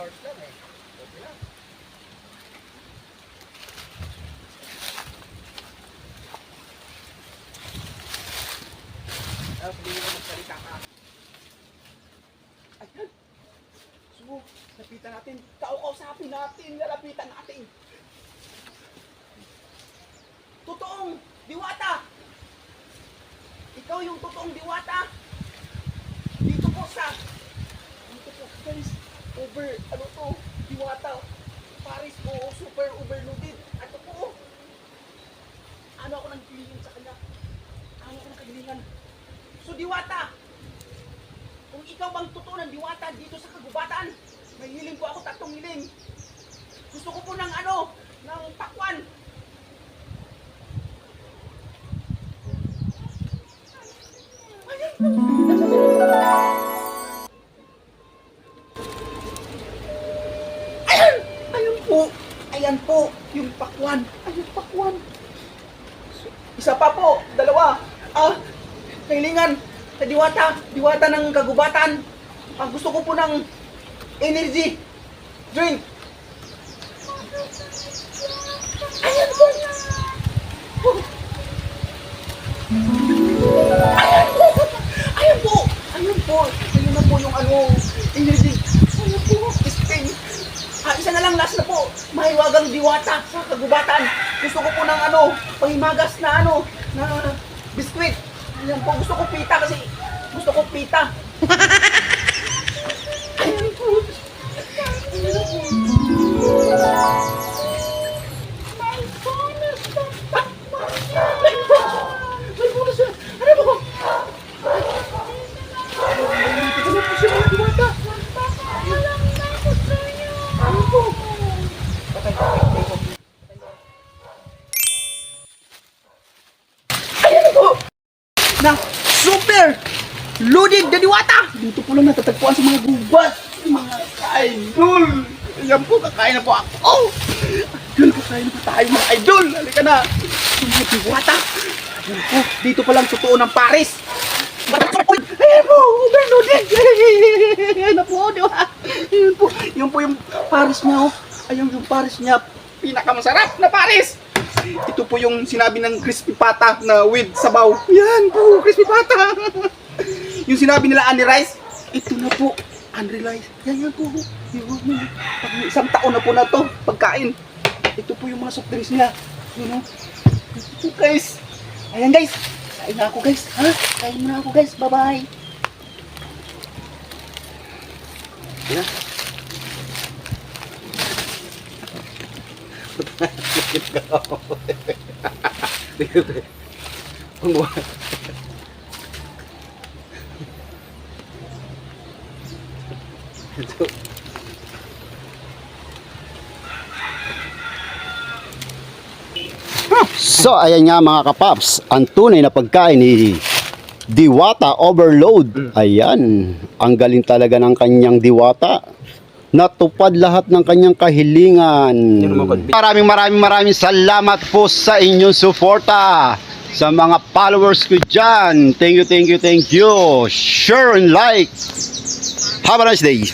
hours lang eh. Okay lang. Tapos hindi mo magsalita ka. Ayan. So, lapitan natin. Kausapin natin. Lalapitan natin. Totoong diwata. Ikaw yung totoong diwata. Dito po guys, ano to, diwata, Paris po, super overloaded. Ito po, ano ako ng pilingan sa kanya, ano ako ng kagalingan. So diwata, kung ikaw bang totoo ng diwata dito sa kagubatan, may hiling po ako, 3 hiling. Gusto ko po ng ng pakwan. Ayan po, yung pakwan. Ayun, pakwan. Isa pa po, 2. Kailingan, sa diwata ng kagubatan. Gusto ko po ng energy drink. Ayan po. Ayan po. Ayun na po yung energy. Ayan po, Spain. Isa na lang, last na po. Mahiwagang diwata sa kagubatan. Gusto ko po ng panghimagas na na biskwit. Ayan po, gusto ko pita kasi gusto ko pita. Ayan po. Na super loaded na diwata. Dito po lang natatagpuan sa mga gubat. Mga idol. Ayan po, kakain na po ako. Idol, kakain na po tayo mga idol. Halika na. Mga diwata. Ayan po, dito pa lang totoo ng Paris. Ayan po, overloaded. Ayan na po, diba? Ayan po, yun po yung Paris niya. Ayun yung Paris niya. Pinakamasarap na Paris. Ito po yung sinabi ng crispy pata na with sabaw. Yan po, crispy pata. Yung sinabi nila Annie Rice, ito na po, Annie Rice. Yan po. Isang taon na po na to pagkain. Ito po yung mga soft drinks niya. Ito guys. Ayan guys. Kain na ako guys. Kain muna ako guys. Bye-bye. Ayan. So ayan nga mga kapaps, ang tunay na pagkain ni Diwata Overload. Ayan, ang galing talaga ng kanyang Diwata. Natupad lahat ng kanyang kahilingan. Maraming salamat po sa inyong suporta. Sa mga followers ko dyan. Thank you. Share and like. Have a nice day.